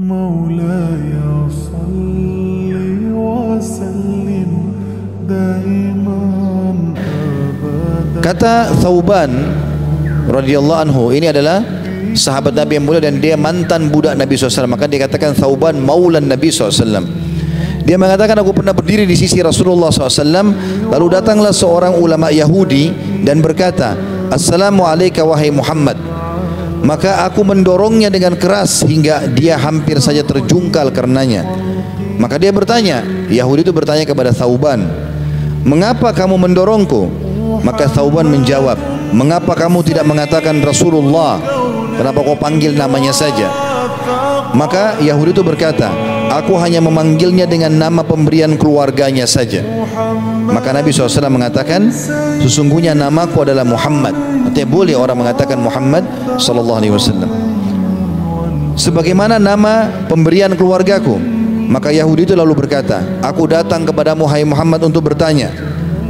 مولاي صل وسلم دائما أبدا. Kata Thauban radhiyallahu anhu, ini adalah sahabat Nabi yang mulia dan dia mantan budak Nabi SAW. Maka dia katakan Thauban maulan Nabi SAW. Dia mengatakan, aku pernah berdiri di sisi Rasulullah SAW, lalu datanglah seorang ulama Yahudi dan berkata, Assalamu alayka wahai Muhammad. Maka aku mendorongnya dengan keras hingga dia hampir saja terjungkal karenanya. Maka dia bertanya, Yahudi itu bertanya kepada Thauban, mengapa kamu mendorongku? Maka Thauban menjawab, mengapa kamu tidak mengatakan Rasulullah? Kenapa kau panggil namanya saja? Maka Yahudi itu berkata, aku hanya memanggilnya dengan nama pemberian keluarganya saja. Maka Nabi SAW mengatakan, sesungguhnya namaku adalah Muhammad. Artinya boleh orang mengatakan Muhammad SAW sebagaimana nama pemberian keluargaku. Maka Yahudi itu lalu berkata, aku datang kepadamu hai Muhammad untuk bertanya.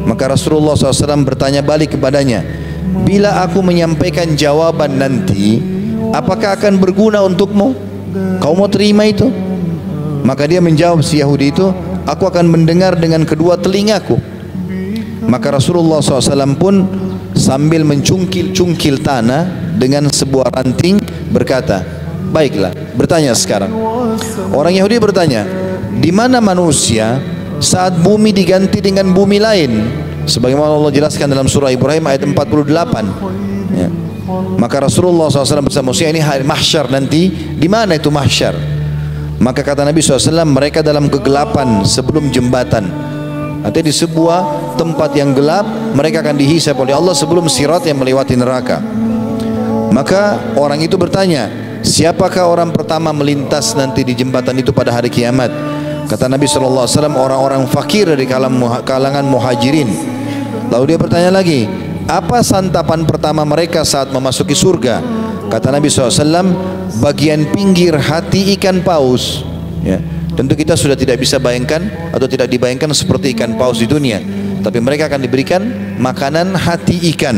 Maka Rasulullah SAW bertanya balik kepadanya, bila aku menyampaikan jawaban nanti, apakah akan berguna untukmu? Kau mau terima itu? Maka dia menjawab, si Yahudi itu, aku akan mendengar dengan kedua telingaku. Maka Rasulullah SAW pun sambil mencungkil-cungkil tanah dengan sebuah ranting berkata, baiklah, bertanya sekarang. Orang Yahudi bertanya, di mana manusia saat bumi diganti dengan bumi lain? Sebagaimana Allah jelaskan dalam surah Ibrahim ayat 48. Ya. Maka Rasulullah SAW bersama manusia ini hari mahsyar nanti, di mana itu mahsyar? Maka kata Nabi SAW, mereka dalam kegelapan sebelum jembatan. Artinya di sebuah tempat yang gelap, mereka akan dihisab oleh Allah sebelum sirat yang melewati neraka. Maka orang itu bertanya, siapakah orang pertama melintas nanti di jembatan itu pada hari kiamat? Kata Nabi SAW, orang-orang fakir dari kalangan muhajirin. Lalu dia bertanya lagi, apa santapan pertama mereka saat memasuki surga? Kata Nabi SAW, bagian pinggir hati ikan paus. Ya. Tentu kita sudah tidak bisa bayangkan atau tidak dibayangkan seperti ikan paus di dunia, tapi mereka akan diberikan makanan hati ikan.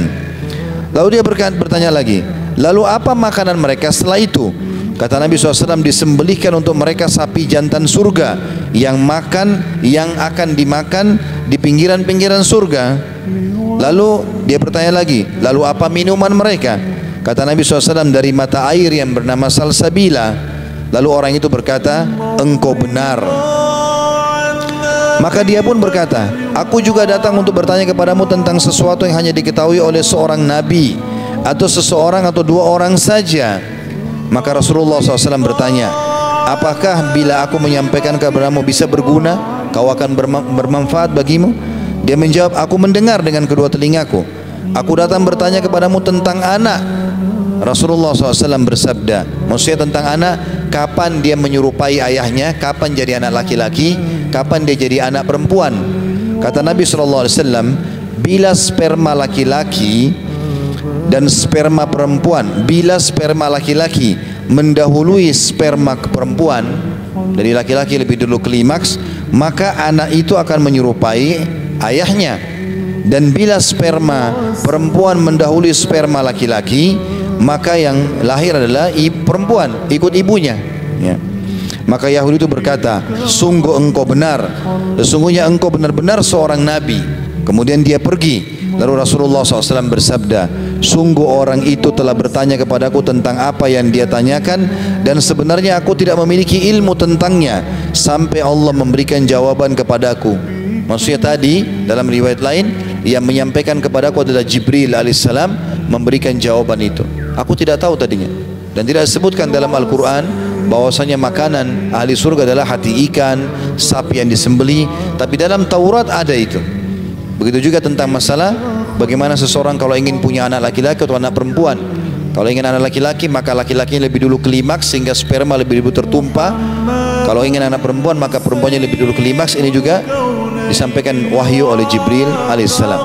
Lalu dia bertanya lagi, lalu apa makanan mereka setelah itu? Kata Nabi SAW, disembelihkan untuk mereka sapi jantan surga yang akan dimakan di pinggiran-pinggiran surga. Lalu dia bertanya lagi, lalu apa minuman mereka? Kata Nabi SAW, dari mata air yang bernama salsabila. Lalu orang itu berkata, engkau benar. Maka dia pun berkata, aku juga datang untuk bertanya kepadamu tentang sesuatu yang hanya diketahui oleh seorang nabi atau seseorang atau dua orang saja. Maka Rasulullah SAW bertanya, apakah bila aku menyampaikan kepadamu bisa berguna? Kau akan bermanfaat bagimu? Dia menjawab, aku mendengar dengan kedua telingaku. Aku datang bertanya kepadamu tentang anak. Rasulullah SAW bersabda, maksudnya tentang anak, kapan dia menyerupai ayahnya, kapan jadi anak laki-laki, kapan dia jadi anak perempuan. Kata Nabi SAW, bila sperma laki-laki dan sperma perempuan, bila sperma laki-laki mendahului sperma perempuan, dari laki-laki lebih dulu klimaks, maka anak itu akan menyerupai ayahnya. Dan bila sperma perempuan mendahului sperma laki-laki, maka yang lahir adalah perempuan, ikut ibunya. Ya. Maka Yahudi itu berkata, sungguh engkau benar, sesungguhnya engkau benar-benar seorang nabi. Kemudian dia pergi. Lalu Rasulullah SAW bersabda, sungguh orang itu telah bertanya kepadaku tentang apa yang dia tanyakan, dan sebenarnya aku tidak memiliki ilmu tentangnya sampai Allah memberikan jawaban kepadaku. Maksudnya tadi dalam riwayat lain, yang menyampaikan kepadaku adalah Jibril alaihissalam, memberikan jawaban itu. Aku tidak tahu tadinya, dan tidak disebutkan dalam Al-Quran bahwasanya makanan ahli surga adalah hati ikan, sapi yang disembeli. Tapi dalam Taurat ada itu. Begitu juga tentang masalah bagaimana seseorang kalau ingin punya anak laki-laki atau anak perempuan. Kalau ingin anak laki-laki, maka laki-laki lebih dulu klimaks sehingga sperma lebih dulu tertumpah. Kalau ingin anak perempuan, maka perempuannya lebih dulu klimaks. Ini juga disampaikan wahyu oleh Jibril alaihissalam.